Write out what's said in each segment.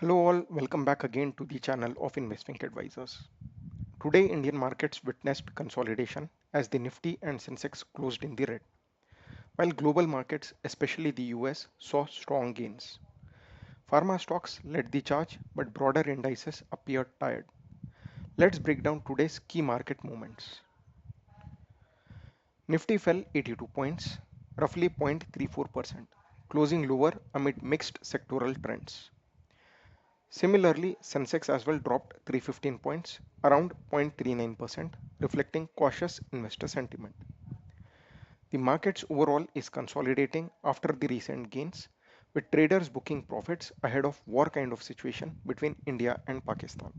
Hello all, welcome back again to the channel of Investing Advisors. Today Indian markets witnessed consolidation as the Nifty and Sensex closed in the red, while global markets, especially the US, saw strong gains. Pharma stocks led the charge, but broader indices appeared tired. Let's break down today's key market movements. Nifty fell 82 points, roughly 0.34%, closing lower amid mixed sectoral trends. Similarly, Sensex as well dropped 315 points, around 0.39%, reflecting cautious investor sentiment. The markets overall is consolidating after the recent gains, with traders booking profits ahead of war kind of situation between India and Pakistan.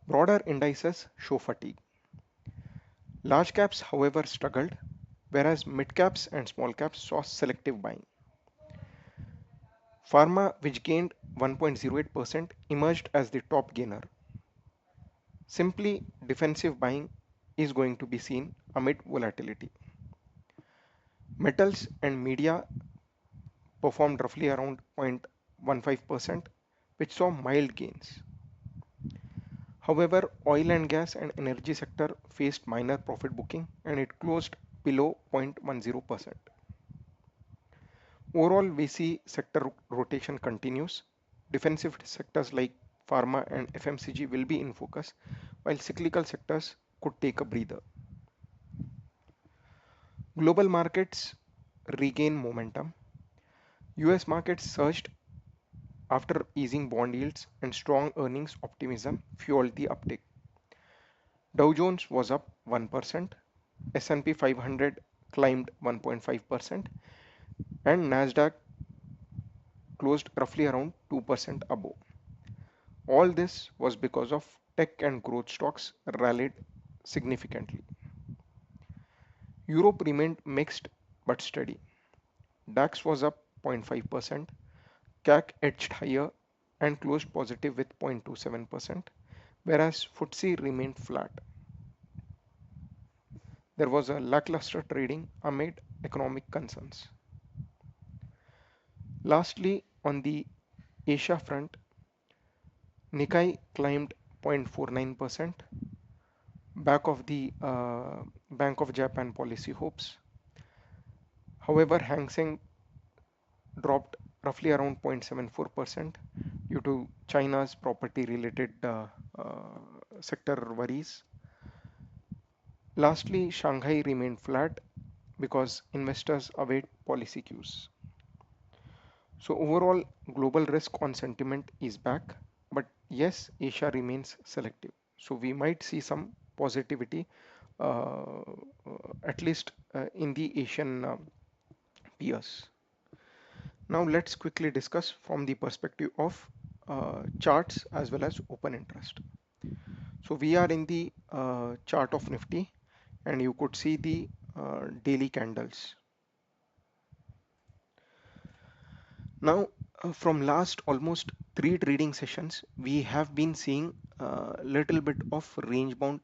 Broader indices show fatigue. Large caps, however, struggled, whereas mid caps and small caps saw selective buying. Pharma, which gained 1.08%, emerged as the top gainer. Simply defensive buying is going to be seen amid volatility. Metals and media performed roughly around 0.15%, which saw mild gains. However, oil and gas and energy sector faced minor profit booking and it closed below 0.10%. Overall, we see sector rotation continues. Defensive sectors like pharma and FMCG will be in focus, while cyclical sectors could take a breather. Global markets regain momentum. US markets surged after easing bond yields and strong earnings optimism fueled the uptick. Dow Jones was up 1%, S&P 500 climbed 1.5%, and Nasdaq closed roughly around 2% above. All this was because of tech and growth stocks rallied significantly. Europe remained mixed but steady. DAX was up 0.5%, CAC edged higher and closed positive with 0.27%, whereas FTSE remained flat. There was a lackluster trading amid economic concerns. Lastly, on the Asia front, Nikkei climbed 0.49%, back of the Bank of Japan policy hopes. However, Hang Seng dropped roughly around 0.74% due to China's property related sector worries. Lastly, Shanghai remained flat because investors await policy cues. So overall, global risk on sentiment is back, but yes, Asia remains selective. So we might see some positivity, uh, at least in the Asian peers. Now let's quickly discuss from the perspective of charts as well as open interest. So we are in the chart of Nifty, and you could see the daily candles. Now, from last almost three trading sessions, we have been seeing a little bit of range bound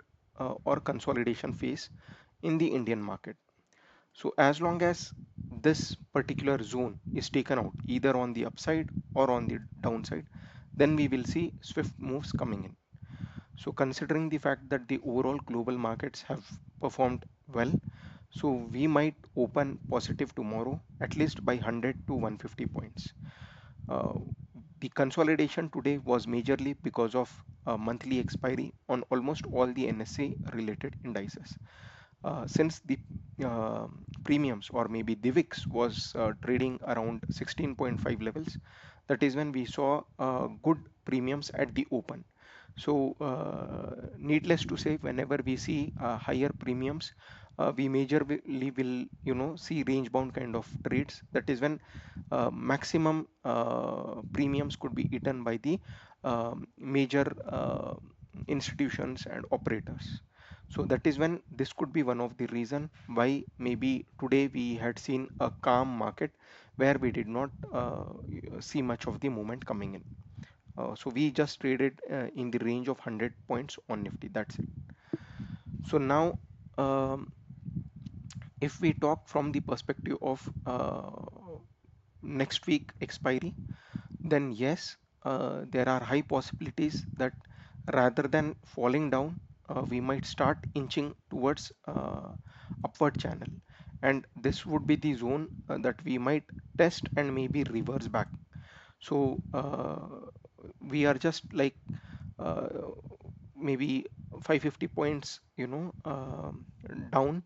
or consolidation phase in the Indian market. So as long as this particular zone is taken out either on the upside or on the downside, then we will see swift moves coming in. So considering the fact that the overall global markets have performed well, so we might open positive tomorrow at least by 100 to 150 points. Uh, the consolidation today was majorly because of a monthly expiry on almost all the NSE related indices. Since the uh, premiums or maybe the VIX was trading around 16.5 levels, that is when we saw good premiums at the open. So needless to say, whenever we see higher premiums, we majorly will see range bound kind of trades. That is when maximum premiums could be eaten by the major institutions and operators. So that is when this could be one of the reason why maybe today we had seen a calm market where we did not see much of the movement coming in. So we just traded in the range of 100 points on Nifty. That's it. So now, if we talk from the perspective of next week expiry, then yes, there are high possibilities that rather than falling down, we might start inching towards upward channel, and this would be the zone that we might test and maybe reverse back. So we are just like uh, maybe 550 points, down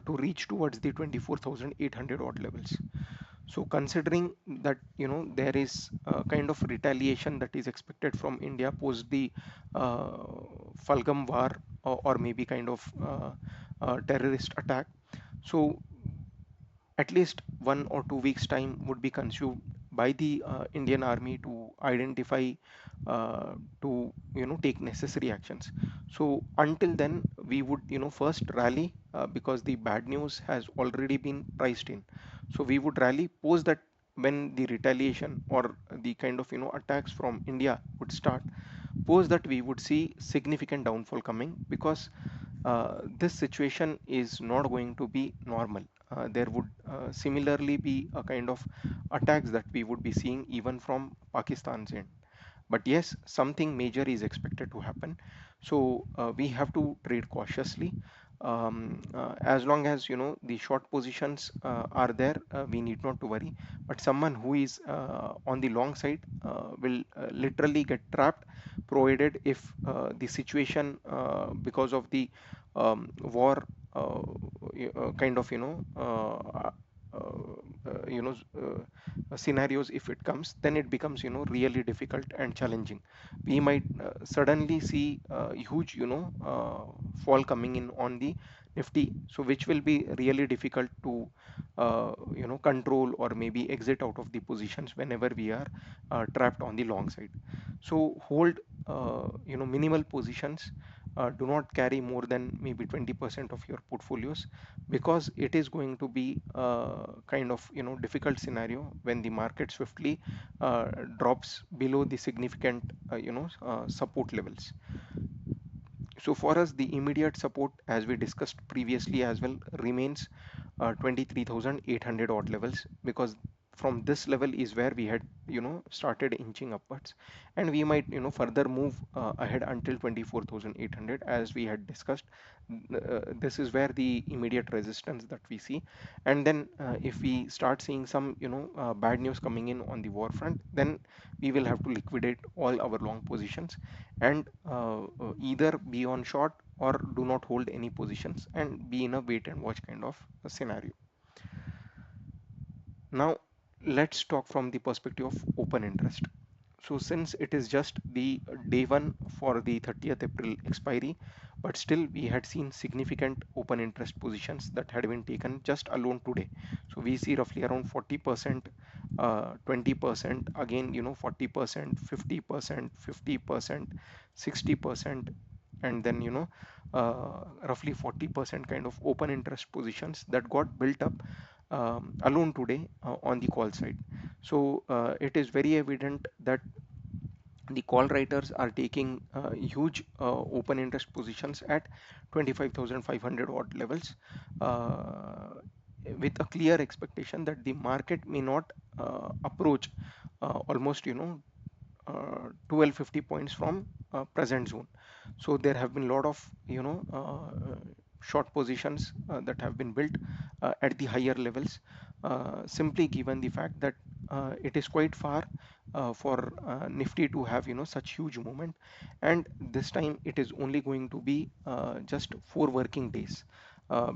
to reach towards the 24,800 odd levels. So considering that there is a kind of retaliation that is expected from India post the uh, Falgam war, or maybe kind of terrorist attack, so at least 1 or 2 weeks time would be consumed by the Indian army to identify, to take necessary actions. So until then we would first rally, because the bad news has already been priced in. So we would rally post that when the retaliation or the kind of attacks from India would start. Post that we would see significant downfall coming, because this situation is not going to be normal. There would similarly be a kind of attacks that we would be seeing even from Pakistan's end. But yes, something major is expected to happen. So we have to trade cautiously. As long as the short positions are there, we need not to worry. But someone who is on the long side will literally get trapped, provided if the situation, because of the war, kind of scenarios, if it comes, then it becomes really difficult and challenging. We might suddenly see a huge fall coming in on the Nifty, so which will be really difficult to control or maybe exit out of the positions whenever we are trapped on the long side. So hold minimal positions. Do not carry more than maybe 20% of your portfolios, because it is going to be kind of difficult scenario when the market swiftly drops below the significant support levels. So for us, the immediate support, as we discussed previously as well, remains 23,800 odd levels, because from this level is where we had started inching upwards, and we might further move ahead until 24,800, as we had discussed. This is where the immediate resistance that we see. And then if we start seeing some bad news coming in on the war front, then we will have to liquidate all our long positions, and either be on short or do not hold any positions and be in a wait and watch kind of a scenario. Now let's talk from the perspective of open interest. So since it is just the day one for the 30th April expiry, but still we had seen significant open interest positions that had been taken just alone today. So we see roughly around 40%, 20%, again 40%, 50%, 50%, 60%, and then roughly 40% kind of open interest positions that got built up alone today on the call side. So it is very evident that the call writers are taking huge open interest positions at 25,500 odd levels, uh, with a clear expectation that the market may not approach almost 1250 points from present zone. So there have been a lot of short positions that have been built at the higher levels, simply given the fact that it is quite far for Nifty to have such huge movement, and this time it is only going to be just 4 working days,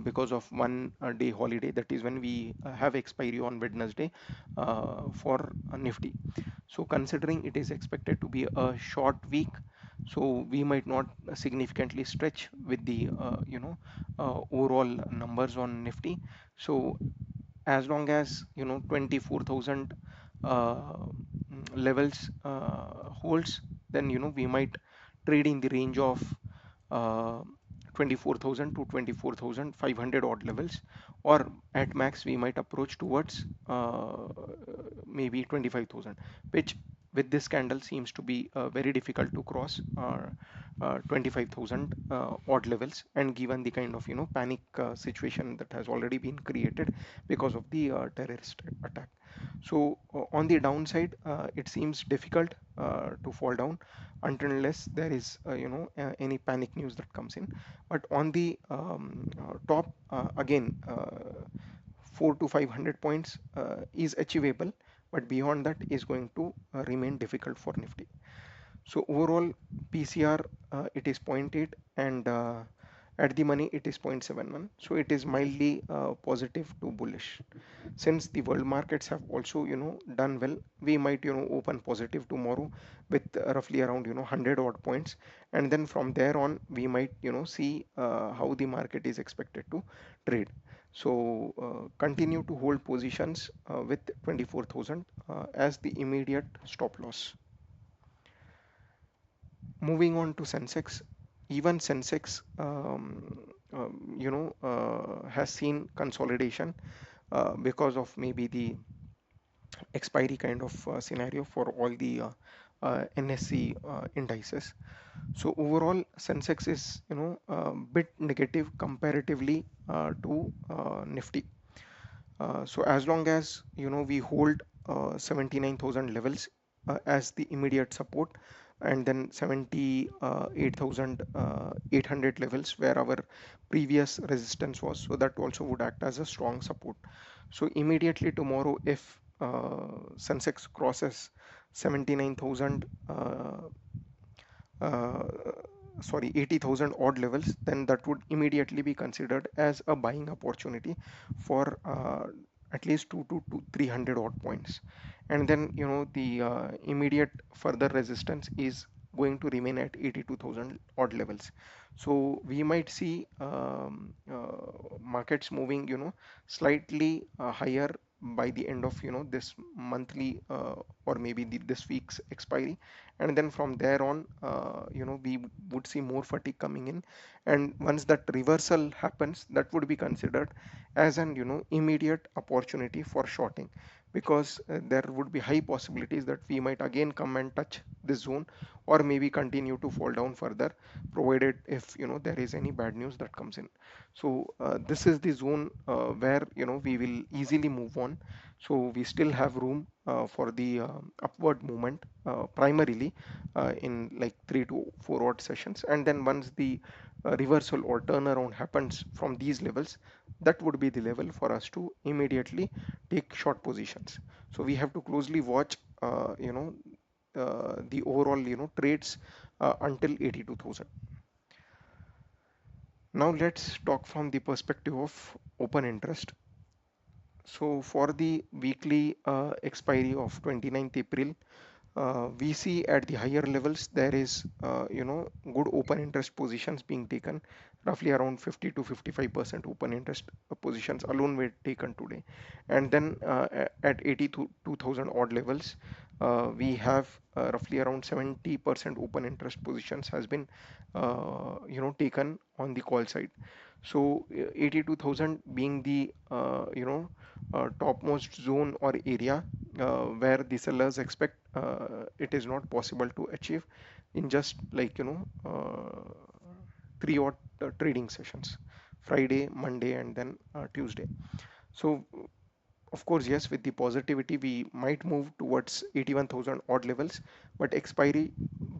because of one day holiday, that is when we have expiry on Wednesday for Nifty. So considering it is expected to be a short week, so we might not significantly stretch with the overall numbers on Nifty. So as long as 24,000 levels holds, then we might trade in the range of uh, 24,000 to 24,500 odd levels, or at max we might approach towards maybe 25,000, which with this candle seems to be very difficult to cross 25,000 odd levels, and given the kind of panic situation that has already been created because of the terrorist attack. So on the downside, it seems difficult to fall down until unless there is any panic news that comes in. But on the top, again, 4 to 500 points is achievable, but beyond that is going to remain difficult for Nifty. So overall PCR, it is zero point 0.8, and at the money it is 0.71. So it is mildly positive to bullish. Since the world markets have also done well, we might open positive tomorrow with roughly around 100 odd points, and then from there on we might see how the market is expected to trade. So continue to hold positions with 24,000 as the immediate stop loss. Moving on to Sensex, even Sensex has seen consolidation because of maybe the expiry kind of scenario for all the NSE indices. So overall, Sensex is a bit negative comparatively to Nifty. So as long as we hold 79,000 levels as the immediate support, and then 78,800 levels where our previous resistance was, so that also would act as a strong support. So immediately tomorrow, if Sensex crosses 79,000 uh, sorry 80,000 odd levels, then that would immediately be considered as a buying opportunity for at least 2 to 300 odd points. And then the immediate further resistance is going to remain at 82,000 odd levels. So we might see markets moving slightly higher by the end of this monthly or maybe this week's expiry, and then from there on we would see more fatigue coming in, and once that reversal happens, that would be considered as an immediate opportunity for shorting, because there would be high possibilities that we might again come and touch this zone, or maybe continue to fall down further, provided if there is any bad news that comes in. So this is the zone where we will easily move on. So we still have room for the upward movement primarily in like 3 to 4 odd sessions, and then once the reversal or turnaround happens from these levels, that would be the level for us to immediately take short positions. So we have to closely watch the overall trades until 82,000. Now let's talk from the perspective of open interest. So for the weekly expiry of 29th April, we see at the higher levels there is good open interest positions being taken, roughly around 50 to 55% open interest positions alone were taken today. And then at 82,000 odd levels, we have roughly around 70% open interest positions has been taken on the call side. So 82,000 being the topmost zone or area where the sellers expect it is not possible to achieve in just like 3 odd trading sessions: Friday, Monday, and then Tuesday. So of course, yes, with the positivity we might move towards 81,000 odd levels, but expiry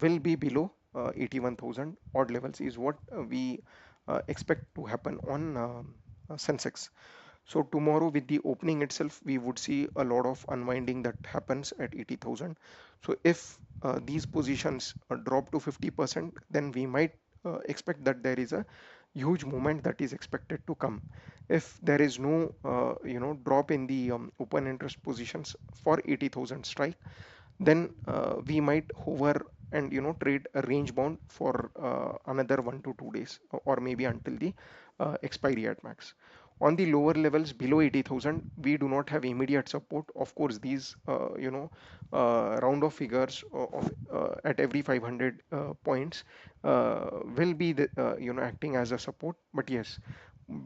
will be below 81,000 odd levels is what we expect to happen on Sensex. So tomorrow with the opening itself, we would see a lot of unwinding that happens at 80,000. So if these positions drop to 50%, then we might expect that there is a huge movement that is expected to come. If there is no drop in the open interest positions for 80,000 strike, then we might hover and trade a range bound for another 1 to 2 days, or maybe until the expiry at max. On the lower levels below 80,000, we do not have immediate support. Of course, these round of figures of at every 500 points will be the, acting as a support. But yes,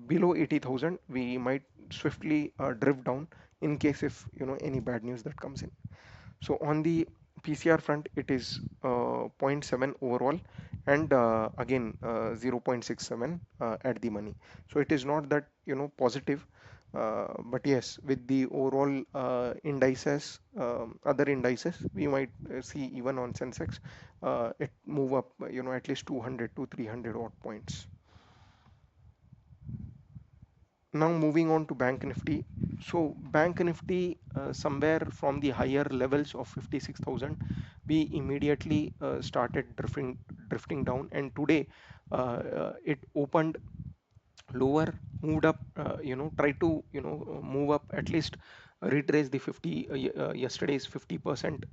below 80,000 we might swiftly drift down in case if any bad news that comes in. So on the PCR front, it is 0 0.7 overall, and again 0.67 at the money. So it is not that positive, but yes, with the overall indices, other indices, we might see even on Sensex it move up, at least 200 to 300 odd points. Now moving on to Bank Nifty. So Bank Nifty, somewhere from the higher levels of 56,000, we immediately started drifting down, and today it opened lower, moved up, try to move up, at least retrace the 50 yesterday's 50%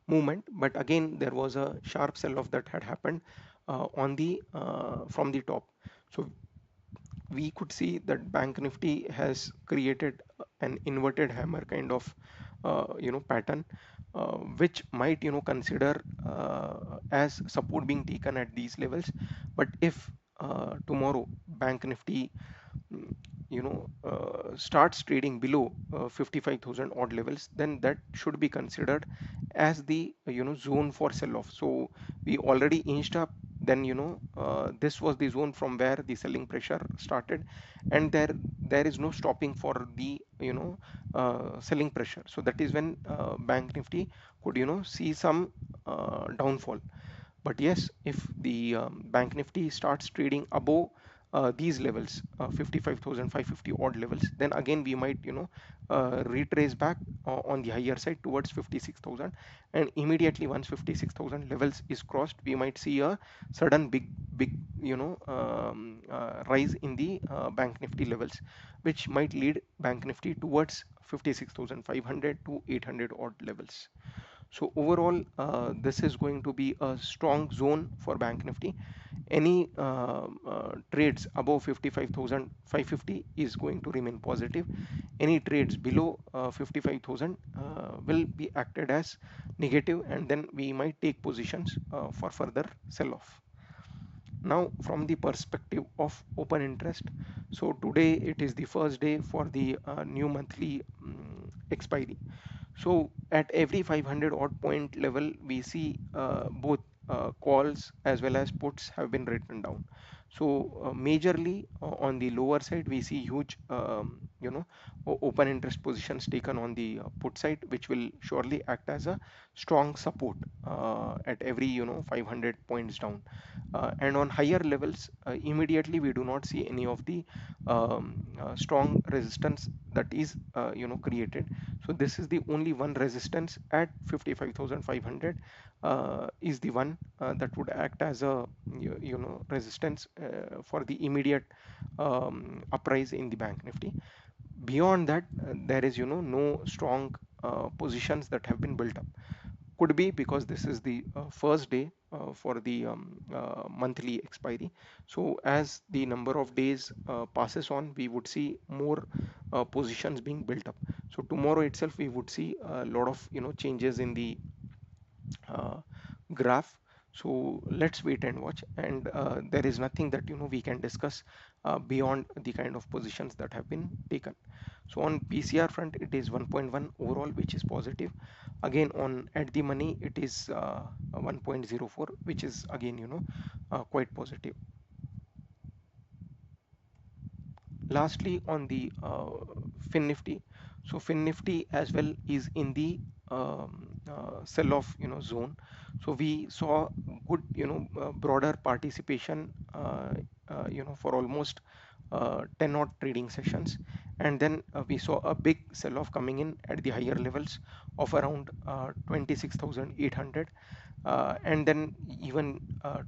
movement. But again, there was a sharp sell off that had happened on the from the top. So we could see that Bank Nifty has created an inverted hammer kind of pattern, which might consider as support being taken at these levels. But if tomorrow Bank Nifty starts trading below 55,000 odd levels, then that should be considered as the zone for sell off. So we already inched up, then this was the zone from where the selling pressure started, and there is no stopping for the selling pressure. So that is when Bank Nifty could see some downfall. But yes, if the Bank Nifty starts trading above these levels, 55,550 odd levels, then again we might retrace back on the higher side towards 56,000, and immediately once 56,000 levels is crossed, we might see a sudden big rise in the Bank Nifty levels, which might lead Bank Nifty towards 56,500 to 800 odd levels. So overall, this is going to be a strong zone for Bank Nifty. Any trades above 55,550 is going to remain positive. Any trades below 55,000 will be acted as negative, and then we might take positions for further sell off. Now from the perspective of open interest, so today it is the first day for the new monthly expiry. So at every 500 odd point level, we see both calls as well as puts have been written down. So majorly on the lower side, we see huge open interest positions taken on the put side, which will surely act as a strong support at every 500 points down. And on higher levels, immediately we do not see any of the strong resistance that is created. So this is the only one resistance at 55,500 is the one that would act as a resistance for the immediate uprise in the Bank Nifty. Beyond that, there is no strong positions that have been built up. Could be because this is the first day for the monthly expiry. So as the number of days passes on, we would see more positions being built up. So tomorrow itself we would see a lot of changes in the uh, graph. So let's wait and watch, and there is nothing that we can discuss beyond the kind of positions that have been taken. So on PCR front, it is 1.1 overall, which is positive. Again, on at the money, it is 1.04, which is again quite positive. Lastly, on the FINNIFTY, so FINNIFTY as well is in the sell off zone. So we saw good broader participation for almost 10 odd trading sessions, and then we saw a big sell off coming in at the higher levels of around 26,800, and then even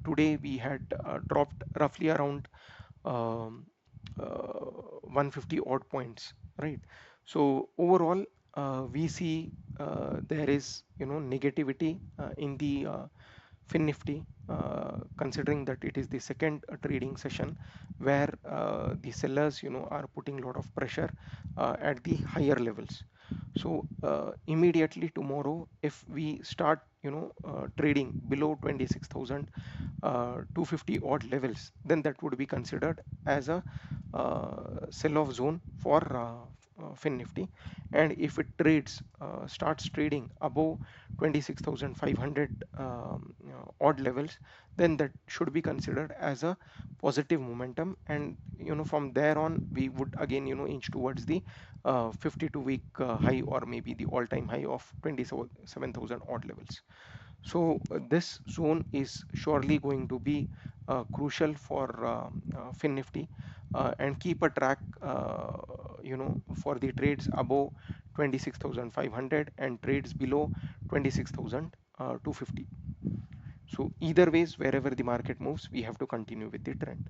today we had dropped roughly around um, 150 odd points, right? So overall, we see there is negativity in the FINNIFTY, considering that it is the second trading session where the sellers are putting a lot of pressure at the higher levels. So immediately tomorrow, if we start trading below 26,000 250 odd levels, then that would be considered as a sell-off zone for FINNIFTY, and if it trades starts trading above 26,500 odd levels, then that should be considered as a positive momentum, and from there on we would again inch towards the 52-week high, or maybe the all-time high of 27,000 odd levels. So this zone is surely going to be crucial for FINNIFTY, and keep a track for the trades above 26,500 and trades below 26,250. So either ways, wherever the market moves, we have to continue with the trend.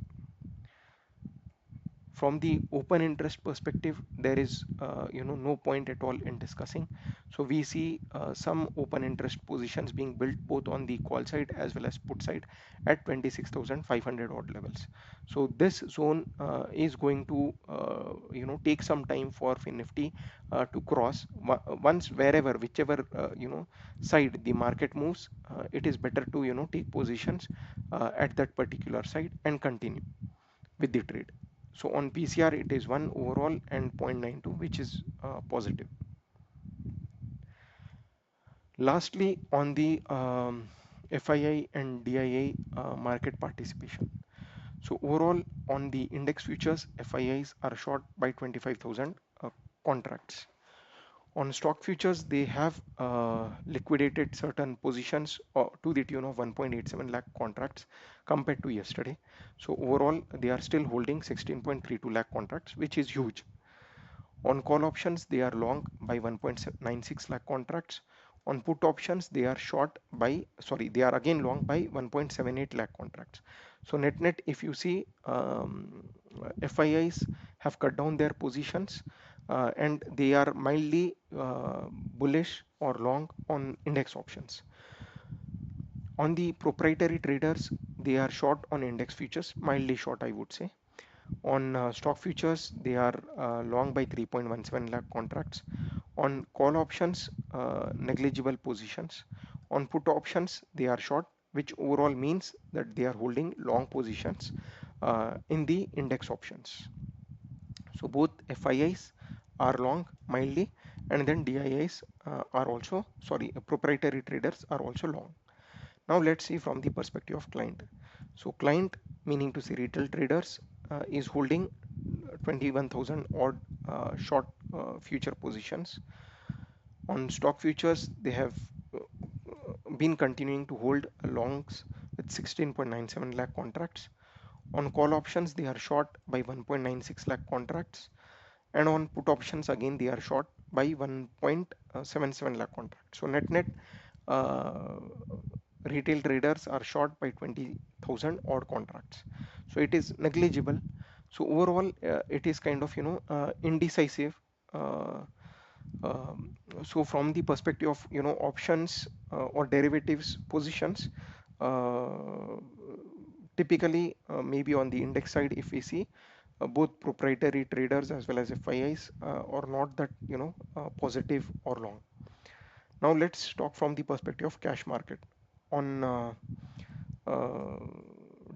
From the open interest perspective, there is no point at all in discussing. So we see some open interest positions being built both on the call side as well as put side at 26,500 odd levels. So this zone is going to take some time for FINNIFTY to cross. Once, wherever, whichever side the market moves, it is better to take positions at that particular side and continue with the trade. So on PCR it is 1 overall and 0.92, which is positive. Lastly, on the FII and DII market participation. So overall on the index futures, FIIs are short by 25,000 contracts. On stock futures, they have liquidated certain positions to the tune of 1.87 lakh contracts compared to yesterday. So overall, they are still holding 16.32 lakh contracts, which is huge. On call options, they are long by 1.96 lakh contracts. On put options, they are they are again long by 1.78 lakh contracts. So net, if you see, FIIs have cut down their positions and they are mildly bullish or long on index options. On the proprietary traders, they are short on index futures, mildly short, I would say. On stock futures, they are long by 3.17 lakh contracts. On call options, negligible positions. On put options, they are short, which overall means that they are holding long positions in the index options. So both FIIs are long mildly, and then DIIs are also, proprietary traders are also long. Now let's see from the perspective of client. So client, meaning to say retail traders, is holding 21,000 odd short future positions. On stock futures, they have been continuing to hold longs with 16.97 lakh contracts. On call options, they are short by 1.96 lakh contracts. And on put options, again, they are short by 1.77 lakh contracts. So net, retail traders are short by 20,000 odd contracts. So it is negligible. So overall, it is kind of indecisive. So from the perspective of options or derivatives positions, uh, typically maybe on the index side, if we see both proprietary traders as well as FIIs are not that positive or long. Now let's talk from the perspective of cash market. On uh,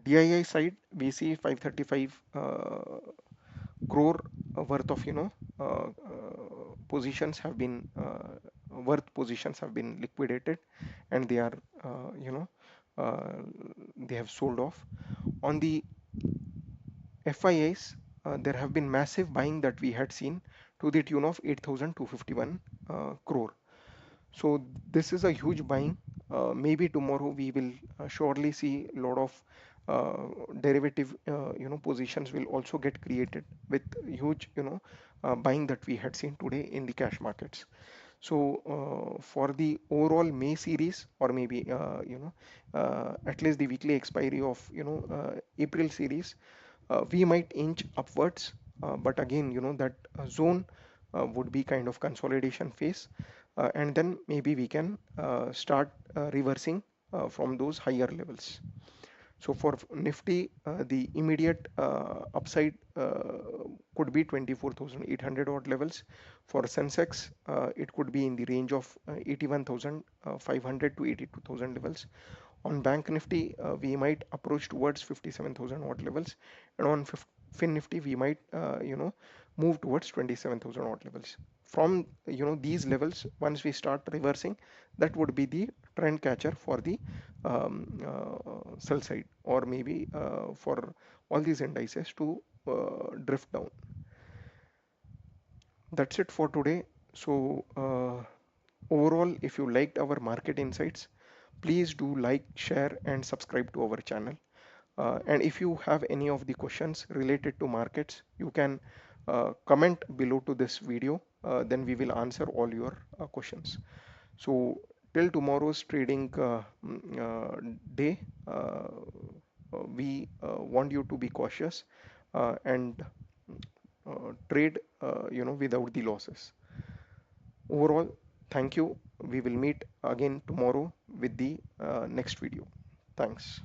DII side, we see 535 crore worth of positions have been positions have been liquidated, and they are uh, they have sold off. On the FIIs, there have been massive buying that we had seen to the tune of 8,251 crore. So this is a huge buying. Maybe tomorrow we will surely see a lot of derivative positions will also get created with huge buying that we had seen today in the cash markets. So for the overall May series, or maybe at least the weekly expiry of April series, we might inch upwards, but again that zone would be kind of consolidation phase, and then maybe we can start reversing from those higher levels. So for Nifty, the immediate upside could be 24,800 odd levels. For Sensex, it could be in the range of 81,500 to 82,000 levels. On Bank Nifty, we might approach towards 57,000 odd levels, and on FinNifty, we might move towards 27,000 odd levels. From these levels, once we start reversing, that would be the trend catcher for the sell side, or maybe for all these indices to drift down. That's it for today. So overall, if you liked our market insights, please do like, share and subscribe to our channel. And if you have any of the questions related to markets, you can comment below to this video. Then we will answer all your questions. So till tomorrow's trading day, we want you to be cautious and trade without the losses. Overall, thank you. We will meet again tomorrow with the next video. Thanks.